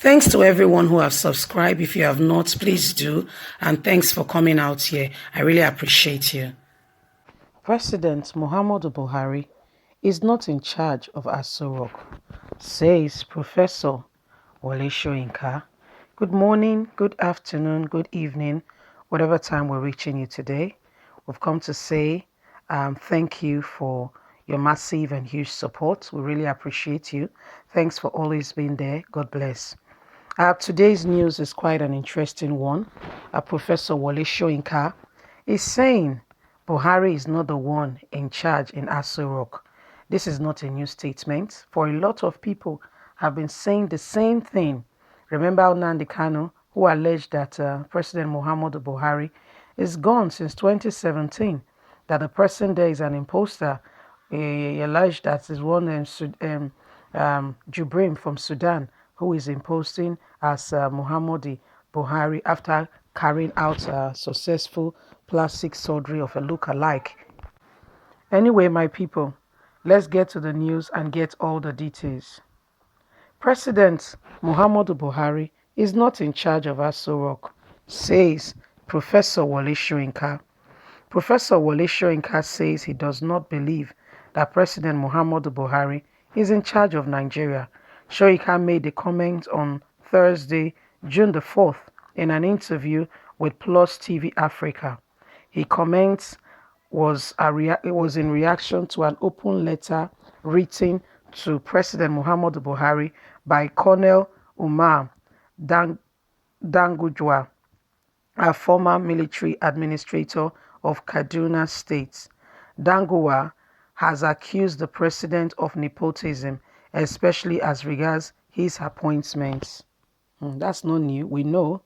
Thanks to everyone who have subscribed. If you have not, please do. And thanks for coming out here. I really appreciate you. President Muhammadu Buhari is not in charge of Aso Rock, says Professor Wole Soyinka. Good morning, good afternoon, good evening, whatever time we're reaching you today. We've come to say thank you for your massive and huge support. We really appreciate you. Thanks for always being there. God bless. Today's news is quite an interesting one. Professor Wole Soyinka is saying Buhari is not the one in charge in Aso Rock. This is not a new statement, for a lot of people have been saying the same thing. Remember Nnamdi Kanu, who alleged that President Muhammadu Buhari is gone since 2017, that the person there is an imposter. He alleged that is one Jubrim from Sudan who is imposing as Muhammadu Buhari after carrying out a successful plastic surgery of a look-alike. Anyway, my people, let's get to the news and get all the details. President Muhammadu Buhari is not in charge of Aso Rock, says Professor Wole Soyinka. Professor Wole Soyinka says he does not believe that President Muhammadu Buhari is in charge of Nigeria. Soyinka made the comment on Thursday, June the 4th, in an interview with Plus TV Africa. His comments was in reaction to an open letter written to President Muhammadu Buhari by Colonel Umar Dangujwa, a former military administrator of Kaduna State. Danguwa has accused the president of nepotism, especially as regards his appointments. That's not new. We know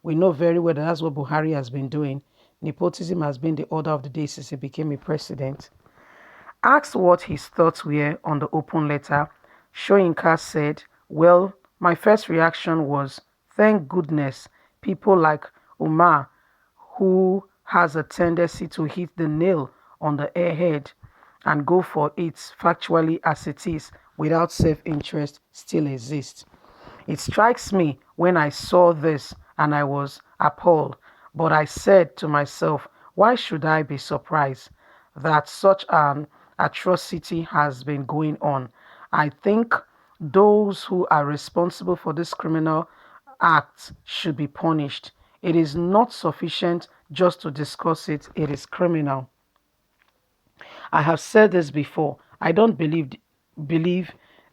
very well that that's what Buhari has been doing. Nepotism has been the order of the day since he became a president. Asked what his thoughts were on the open letter, Soyinka said, "Well, my first reaction was, thank goodness people like Umar, who has a tendency to hit the nail on the head and go for it factually as it is without self-interest, still exist. It strikes me when I saw this and I was appalled, but I said to myself, why should I be surprised that such an atrocity has been going on? I think those who are responsible for this criminal act should be punished. It is not sufficient just to discuss it. It is criminal. I have said this before. I don't believe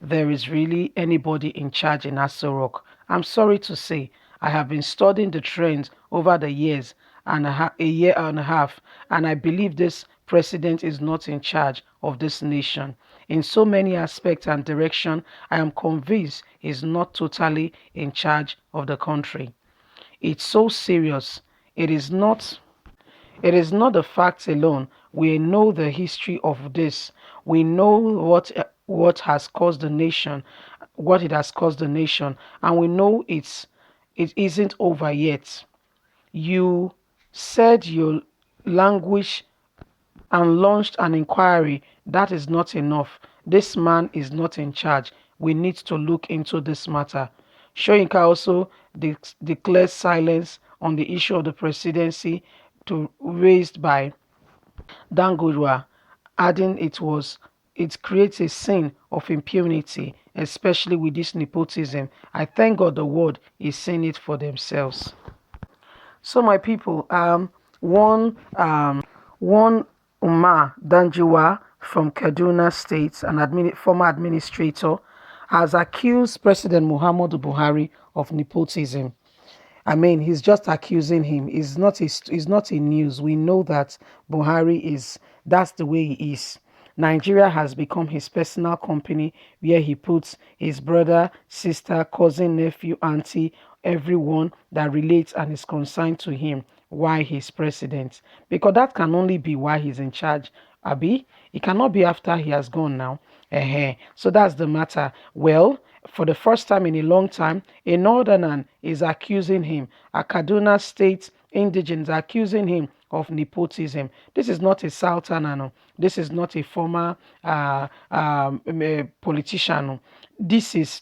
there is really anybody in charge in Aso Rock. I'm sorry to say, I have been studying the trends over the years and a year and a half, and I believe this president is not in charge of this nation. In so many aspects and direction, I am convinced he's not totally in charge of the country. It's so serious. It is not the facts alone. We know the history of this. We know what has caused the nation, what it has caused the nation, and we know it isn't over yet. You said you languish and launched an inquiry. That is not enough. This man is not in charge. We need to look into this matter. Soyinka also declared silence on the issue of the presidency raised by Dangujwa, adding it creates a scene of impunity, especially with this nepotism. I thank God the world is seeing it for themselves. So my people, one Umar Danjiwa from Kaduna State, an former administrator, has accused President Muhammadu Buhari of nepotism. I mean, he's just accusing him. It's not in news. We know that that's the way he is. Nigeria has become his personal company where he puts his brother, sister, cousin, nephew, auntie, everyone that relates and is concerned to him while he's president. Because that can only be why he's in charge. Abi, it cannot be after he has gone now. So that's the matter. Well, for the first time in a long time, a northerner is accusing him. A Kaduna State indigenous accusing him of nepotism. This is not a southerner. No. This is not a former politician. No. This is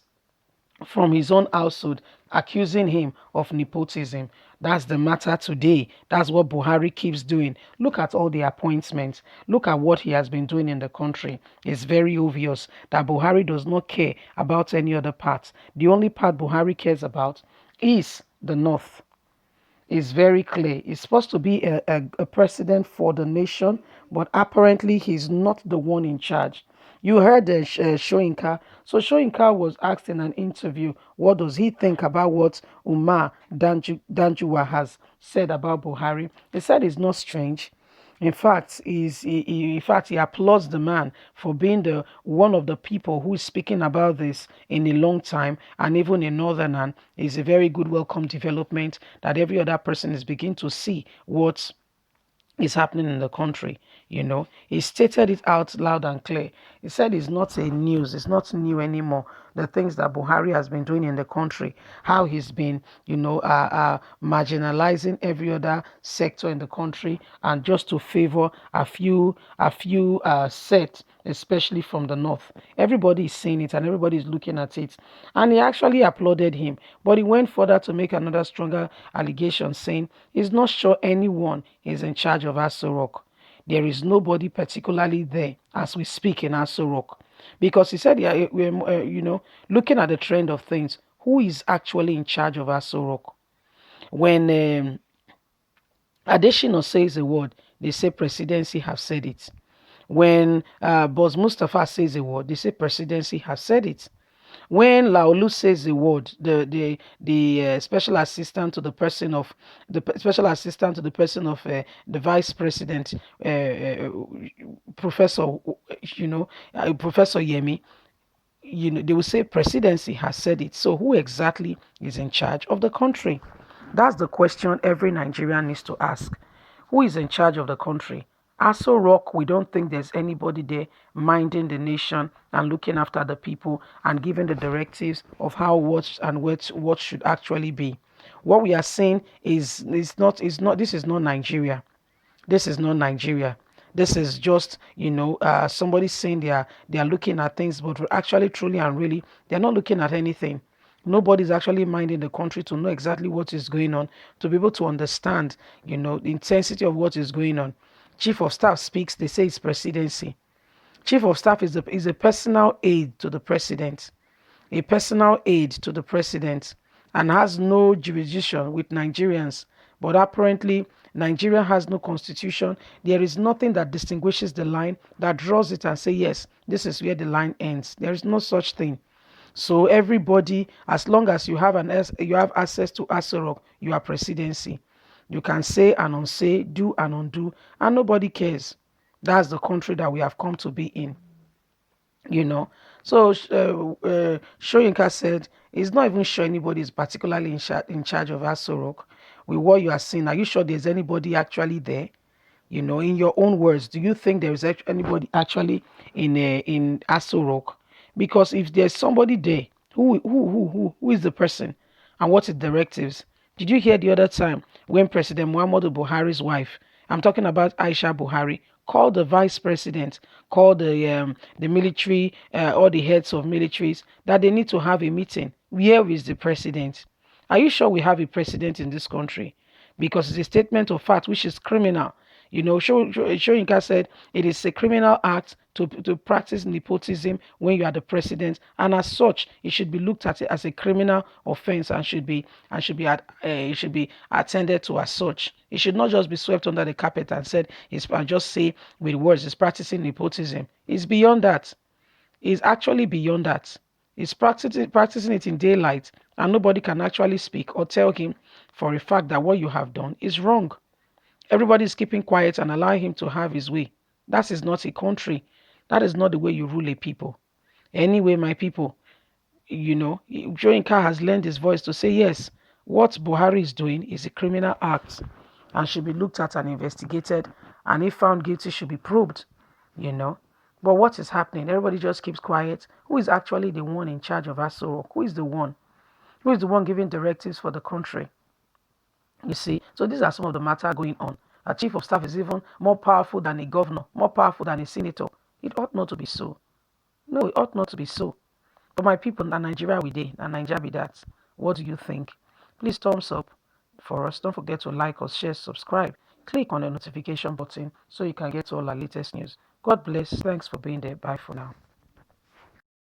from his own household accusing him of nepotism. That's the matter today. That's what Buhari keeps doing. Look at all the appointments. Look at what he has been doing in the country. It's very obvious that Buhari does not care about any other part. The only part Buhari cares about is the North. Is very clear. He's supposed to be a president for the nation, but apparently he's not the one in charge. You heard Soyinka. So Soyinka was asked in an interview, what does he think about what Danjua has said about Buhari? He said it's not strange. In fact, he applauds the man for being the one of the people who is speaking about this in a long time, and even in Northern is a very good welcome development that every other person is beginning to see what is happening in the country. He stated it out loud and clear. He said it's not new anymore. The things that Buhari has been doing in the country, how he's been, marginalizing every other sector in the country, and just to favor a few set, especially from the north. Everybody is seeing it and everybody is looking at it. And he actually applauded him. But he went further to make another stronger allegation, saying he's not sure anyone is in charge of Aso Rock. There is nobody particularly there as we speak in Aso Rock. Because he said, yeah, we're, looking at the trend of things, who is actually in charge of Aso Rock? When Adeshino says a word, they say presidency have said it. When Boss Mustafa says a word, they say presidency has said it. When Laolu says a word, the special assistant to the person of the vice president, Professor, Professor Yemi, they will say presidency has said it. So who exactly is in charge of the country? That's the question every Nigerian needs to ask. Who is in charge of the country? Aso Rock, we don't think there's anybody there minding the nation and looking after the people and giving the directives of how what should actually be. What we are saying is not this is not Nigeria. This is not Nigeria. This is just, somebody saying they are looking at things, but actually, truly and really, they're not looking at anything. Nobody's actually minding the country to know exactly what is going on, to be able to understand, the intensity of what is going on. Chief of Staff speaks, they say it's presidency. Chief of Staff is a personal aide to the president, a personal aide to the president, and has no jurisdiction with Nigerians. But apparently, Nigeria has no constitution. There is nothing that distinguishes the line, that draws it and say, yes, this is where the line ends. There is no such thing. So everybody, as long as you have access to Asorok, you are presidency. You can say and unsay, do and undo, and nobody cares. That's the country that we have come to be in you know. So Shoyinka said he's not even sure anybody is particularly in charge of Aso. With what you are seeing, are you sure there's anybody actually there? In your own words, do you think there is anybody actually in Aso Rock? Because if there's somebody there, who is the person, and what is directives? Did you hear the other time when President Muhammadu Buhari's wife, I'm talking about Aisha Buhari, called the vice president, called the military, all the heads of militaries, that they need to have a meeting? Where is the president? Are you sure we have a president in this country? Because it's a statement of fact which is criminal. Shoyinka said it is a criminal act to practice nepotism when you are the president, and as such, it should be looked at as a criminal offense and it should be attended to as such. It should not just be swept under the carpet and said and just say with words it's practicing nepotism. It's beyond that. It's actually beyond that. He's practicing it in daylight, and nobody can actually speak or tell him for a fact that what you have done is wrong. Everybody is keeping quiet and allowing him to have his way. That is not a country. That is not the way you rule a people. Anyway, my people, Joinka has lent his voice to say, yes, what Buhari is doing is a criminal act and should be looked at and investigated. And if found guilty, should be probed, you know. But what is happening? Everybody just keeps quiet. Who is actually the one in charge of Aso? Who is the one? Who is the one giving directives for the country? You see, so these are some of the matter going on. A chief of staff is even more powerful than a governor, more powerful than a senator. It ought not to be so. No, it ought not to be so. But my people, na Nigeria we dey, na Nigeria be that. What do you think? Please thumbs up for us. Don't forget to like us, share, subscribe. Click on the notification button so you can get all our latest news. God bless. Thanks for being there. Bye for now.